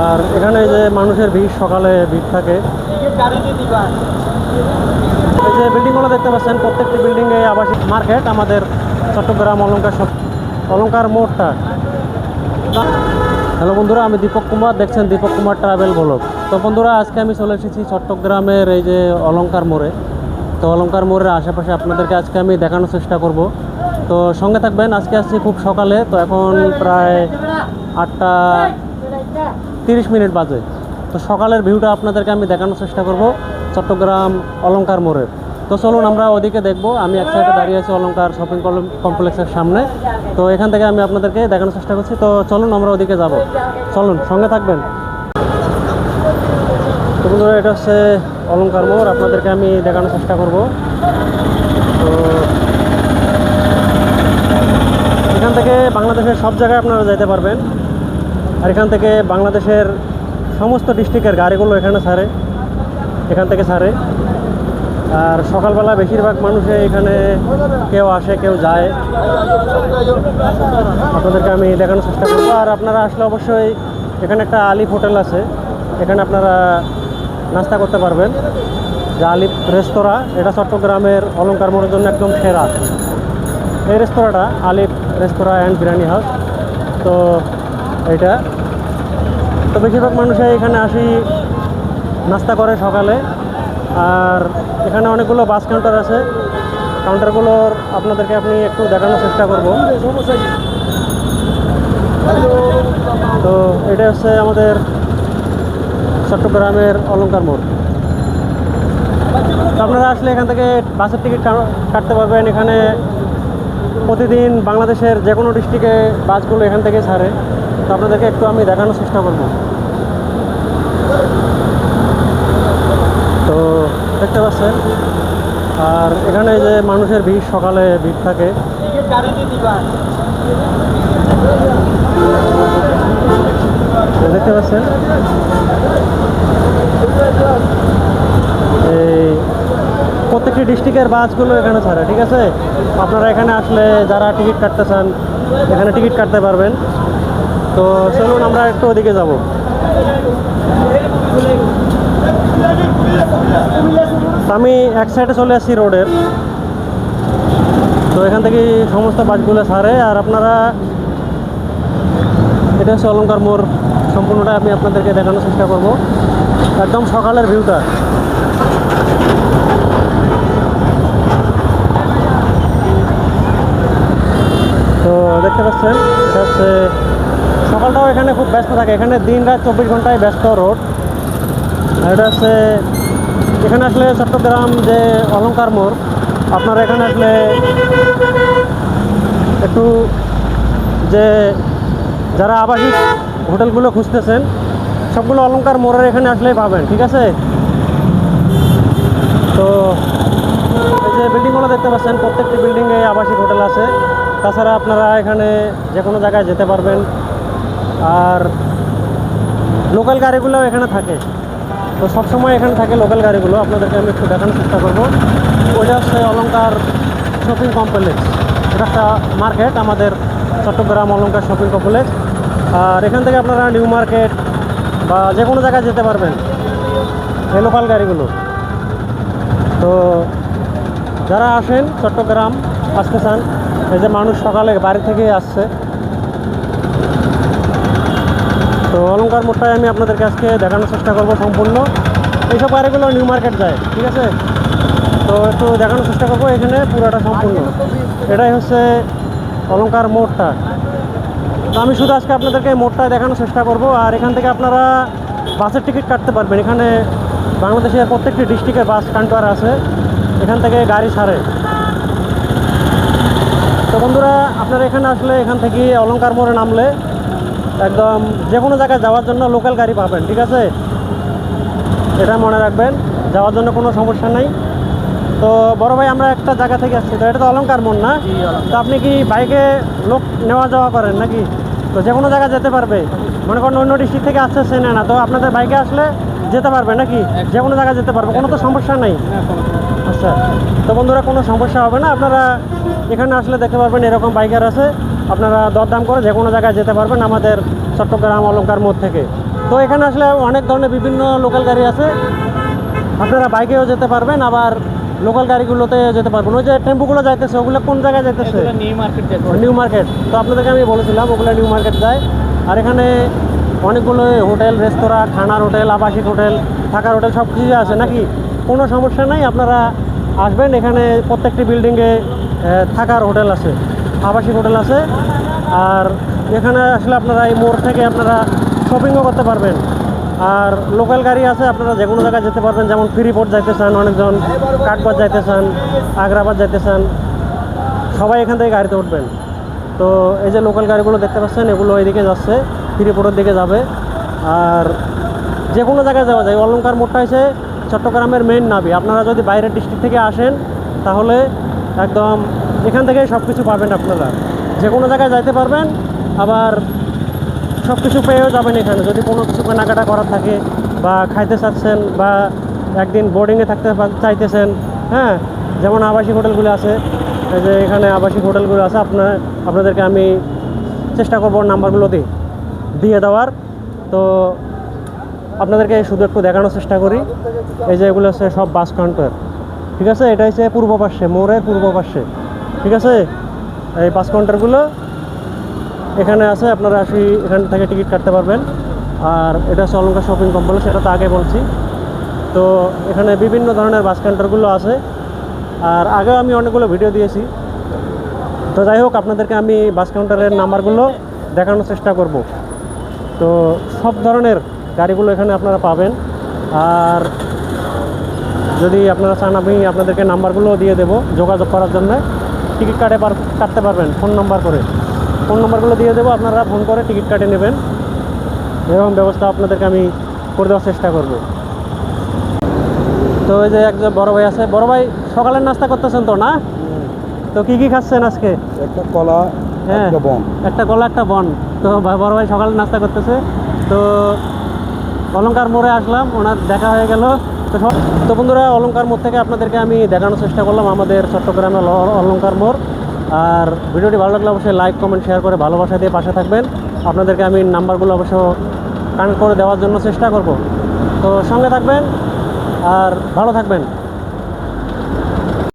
আর এখানে যে মানুষের ভিড়, সকালে ভিড় থাকে। এই যে বিল্ডিংগুলো দেখতে পাচ্ছেন, প্রত্যেকটি বিল্ডিংয়ে আবাসিক মার্কেট আমাদের চট্টগ্রাম অলংকার মোড়টা। হ্যালো বন্ধুরা, আমি দীপক কুমার, দেখছেন দীপক কুমার ট্রাভেল ব্লগ। তো বন্ধুরা, আজকে আমি চলে এসেছি চট্টগ্রামের এই যে অলংকার মোড়ে। তো অলংকার মোড়ের আশেপাশে আপনাদেরকে আজকে আমি দেখানোর চেষ্টা করব। তো সঙ্গে থাকবেন। আজকে আসছি খুব সকালে, তো এখন প্রায় 8:30 বাজে। তো সকালের ভিউটা আপনাদেরকে আমি দেখানোর চেষ্টা করব চট্টগ্রাম অলংকার মোড়ের। তো চলুন আমরা ওদিকে দেখব। আমি এক সাইডে দাঁড়িয়ে আছি অলংকার শপিং কমপ্লেক্সের সামনে। তো এখান থেকে আমি আপনাদেরকে দেখানোর চেষ্টা করছি। তো চলুন আমরা ওদিকে যাব, চলুন সঙ্গে থাকবেন। তো বন্ধুরা, এটা হচ্ছে অলংকার মোড়, আপনাদেরকে আমি দেখানোর চেষ্টা করব। তো এখান থেকে বাংলাদেশের সব জায়গায় আপনারা যেতে পারবেন। আর এখান থেকে বাংলাদেশের সমস্ত ডিস্ট্রিক্টের গাড়িগুলো এখানে ছাড়ে, এখান থেকে ছাড়ে। আর সকালবেলা বেশিরভাগ মানুষে এখানে কেউ আসে কেউ যায়, আপনাদেরকে আমি দেখানোর চেষ্টা করবো। আর আপনারা আসলে অবশ্যই এখানে একটা আলিফ হোটেল আছে, এখানে আপনারা নাস্তা করতে পারবেন। যে আলিফ রেস্তোরাঁ, এটা চট্টগ্রামের অলংকার মোড়ের জন্য একদম সেরা এই রেস্তোরাঁটা, আলিফ রেস্তোরাঁ অ্যান্ড বিরিয়ানি হাউস। তো এইটা তো বেশিরভাগ মানুষে এখানে আসি নাস্তা করে সকালে। আর এখানে অনেকগুলো বাস কাউন্টার আছে, কাউন্টারগুলোর আপনাদেরকে আপনি একটু দেখানোর চেষ্টা করব। তো এটা হচ্ছে আমাদের চট্টগ্রামের অলংকার মোড়। তো আপনারা আসলে এখান থেকে বাসের টিকিট কাটতে পারবেন। এখানে প্রতিদিন বাংলাদেশের যে কোনো ডিস্ট্রিক্টে বাসগুলো এখান থেকে ছাড়ে। তো আপনাদেরকে একটু আমি দেখানোর চেষ্টা করব। তো দেখতে পাচ্ছেন, আর এখানে যে মানুষের ভিড়, সকালে ভিড় থাকে। দেখতে পাচ্ছেন এই প্রত্যেকটি ডিস্ট্রিক্টের বাসগুলো এখানে ছাড়ে, ঠিক আছে। আপনারা এখানে আসলে যারা টিকিট কাটতে চান এখানে টিকিট কাটতে পারবেন। তো চলুন আমরা একটু ওদিকে যাব। আমি এক সাইডে চলে আসছি রোডের। তো এখান থেকে সমস্ত বাসগুলো ছাড়ে। আর আপনারা, এটা হচ্ছে অলংকার মোড়, সম্পূর্ণটা আমি আপনাদেরকে দেখানোর চেষ্টা করব। একদম সকালের ভিউটা। তো দেখতে পাচ্ছেন, এটা হচ্ছে সকালটাও এখানে খুব ব্যস্ত থাকে। এখানে দিন রাত 24 ঘন্টায় ব্যস্ত রোড। আর এটা হচ্ছে এখানে আসলে চট্টগ্রাম যে অলংকার মোড়, আপনারা এখানে আসলে একটু যে যারা আবাসিক হোটেলগুলো খুঁজতেছেন সবগুলো অলংকার মোড়ের এখানে আসলেই পাবেন, ঠিক আছে। তো এই যে বিল্ডিংগুলো দেখতে পাচ্ছেন, প্রত্যেকটি বিল্ডিংয়ে আবাসিক হোটেল আছে। তাছাড়া আপনারা এখানে যে কোনো জায়গায় যেতে পারবেন। আর লোকাল গাড়িগুলো এখানে থাকে, তো সবসময় এখানে থাকে লোকাল গাড়িগুলো। আপনাদেরকে আমি একটু দেখানোর চেষ্টা করব। ওইটা হচ্ছে অলংকার শপিং কমপ্লেক্স, এটা একটা মার্কেট আমাদের চট্টগ্রাম অলংকার শপিং কমপ্লেক্স। আর এখান থেকে আপনারা নিউ মার্কেট বা যে কোনো জায়গায় যেতে পারবেন এই লোকাল গাড়িগুলো। তো যারা আসেন চট্টগ্রাম আসতে চান, এই যে মানুষ সকালে বাড়ি থেকে আসছে। তো অলংকার মোড়টাই আমি আপনাদেরকে আজকে দেখানোর চেষ্টা করব সম্পূর্ণ। এইসব গাড়িগুলো নিউ মার্কেট যায়, ঠিক আছে। তো একটু দেখানোর চেষ্টা করবো এখানে পুরোটা সম্পূর্ণ। এটাই হচ্ছে অলংকার মোড়টা। তো আমি শুধু আজকে আপনাদেরকে মোড়টায় দেখানোর চেষ্টা করব। আর এখান থেকে আপনারা বাসের টিকিট কাটতে পারবেন। এখানে বাংলাদেশের প্রত্যেকটি ডিস্ট্রিক্টের বাস কাউন্টার আছে, এখান থেকে গাড়ি ছাড়ে। তো বন্ধুরা, আপনারা এখানে আসলে এখান থেকে অলংকার মোড়ে নামলে একদম যে কোনো জায়গায় যাওয়ার জন্য লোকাল গাড়ি পাবেন, ঠিক আছে। এটা মনে রাখবেন, যাওয়ার জন্য কোনো সমস্যা নেই। তো বড় ভাই, আমরা একটা জায়গা থেকে আসছি, তো এটা তো অলংকার মোড় না? তো আপনি কি বাইকে লোক নেওয়া যাওয়া করেন নাকি? তো যে কোনো জায়গায় যেতে পারবে, মনে করেন অন্য ডিস্ট্রিক্ট থেকে আসছে চেনে না, তো আপনাদের বাইকে আসলে যেতে পারবে নাকি? যে কোনো জায়গায় যেতে পারবে, কোনো তো সমস্যা নেই। আচ্ছা, তো বন্ধুরা কোনো সমস্যা হবে না। আপনারা এখানে আসলে দেখতে পারবেন এরকম বাইকার আছে, আপনারা দরদাম করে যে কোনো জায়গায় যেতে পারবেন আমাদের চট্টগ্রাম অলংকার মোড় থেকে। তো এখানে আসলে অনেক ধরনের বিভিন্ন লোকাল গাড়ি আছে, আপনারা বাইকেও যেতে পারবেন, আবার লোকাল গাড়িগুলোতে যেতে পারবেন। ওই যে টেম্পুগুলো যাইতেছে ওগুলো কোন জায়গায় যাইতেছে? New market. তো আপনাদেরকে আমি বলেছিলাম ওগুলো নিউ মার্কেট যায়। আর এখানে অনেকগুলো হোটেল, রেস্তোরাঁ, খানার হোটেল, আবাসিক হোটেল, থাকার হোটেল সব কিছু আছে নাকি, কোনো সমস্যা নাই। আপনারা আসবেন, এখানে প্রত্যেকটি বিল্ডিংয়ে থাকার হোটেল আছে, আবাসিক হোটেল আছে। আর এখানে আসলে আপনারা এই মোড় থেকে আপনারা শপিংও করতে পারবেন। আর লোকাল গাড়ি আছে, আপনারা যে কোনো জায়গায় যেতে পারবেন, যেমন ফ্রিপোর্ট যাইতে চান অনেকজন, কাঠবাজ যাইতে চান, আগ্রাবাদ যাইতে চান, সবাই এখান থেকে গাড়িতে উঠবেন। তো এই যে লোকাল গাড়িগুলো দেখতে পাচ্ছেন এগুলো এইদিকে যাচ্ছে, ফ্রিপোর্টের দিকে যাবে। আর যে কোনো জায়গায় যাওয়া যায়। অলঙ্কার মোড়টা হচ্ছে চট্টগ্রামের মেইন নাভি। আপনারা যদি বাইরের ডিস্ট্রিক্ট থেকে আসেন তাহলে একদম এখান থেকেই সব কিছু পাবেন, আপনারা যে কোনো জায়গায় যাইতে পারবেন, আবার সব কিছু পেয়েও যাবেন এখানে। যদি কোনো কিছু কেনাকাটা করার থাকে বা খাইতে চাচ্ছেন বা একদিন বোর্ডিংয়ে থাকতে চাইতেছেন, হ্যাঁ, যেমন আবাসিক হোটেলগুলো আছে, এই যে এখানে আবাসিক হোটেলগুলো আছে, আপনাদেরকে আমি চেষ্টা করবো নাম্বারগুলো দিয়ে দেওয়ার। তো আপনাদেরকে শুধু একটু দেখানোর চেষ্টা করি। এই যে এগুলো হচ্ছে সব বাস কাউন্টার, ঠিক আছে? এটা হচ্ছে পূর্ব পাশে, মোড়ের পূর্ব পাশে, ঠিক আছে? এই বাস কাউন্টারগুলো এখানে আছে, আপনারা এখান থেকে টিকিট কাটতে পারবেন। আর এটা হচ্ছে অলঙ্কার শপিং কমপ্লেক্স, সেটা তো আগে বলছি। তো এখানে বিভিন্ন ধরনের বাস কাউন্টারগুলো আছে, আর আগেও আমি অনেকগুলো ভিডিও দিয়েছি। তো যাই হোক, আপনাদেরকে আমি বাস কাউন্টারের নাম্বারগুলো দেখানোর চেষ্টা করব। তো সব ধরনের গাড়িগুলো এখানে আপনারা পাবেন। আর যদি আপনারা চান আমি আপনাদেরকে নাম্বারগুলো দিয়ে দেবো যোগাযোগ করার জন্য, টিকিট কাটতে পারবেন ফোন নাম্বারগুলো দিয়ে দেবো, আপনারা ফোন করে টিকিট কাটে নেবেন। এরকম ব্যবস্থা আপনাদেরকে আমি করে দেওয়ার চেষ্টা করব। তো এই যে একজন বড় ভাই আছে। বড় ভাই, সকালের নাস্তা করতেছেন তো না? তো কি খাচ্ছেন আজকে? একটা কলা, হ্যাঁ, একটা বন। একটা কলা, একটা বন। তো বড় ভাই সকালে নাস্তা করতেছে। তো অলঙ্কার মোড়ে আসলাম, ওনার দেখা হয়ে গেল। তো বন্ধুরা, অলঙ্কার মোড় থেকে আপনাদেরকে আমি দেখানোর চেষ্টা করলাম আমাদের চট্টগ্রামের অলঙ্কার মোড়। আর ভিডিওটি ভালো লাগলে অবশ্যই লাইক, কমেন্ট, শেয়ার করে ভালোবাসা দিয়ে পাশে থাকবেন। আপনাদেরকে আমি নাম্বারগুলো অবশ্য কানেক্ট করে দেওয়ার জন্য চেষ্টা করব। তো সঙ্গে থাকবেন আর ভালো থাকবেন।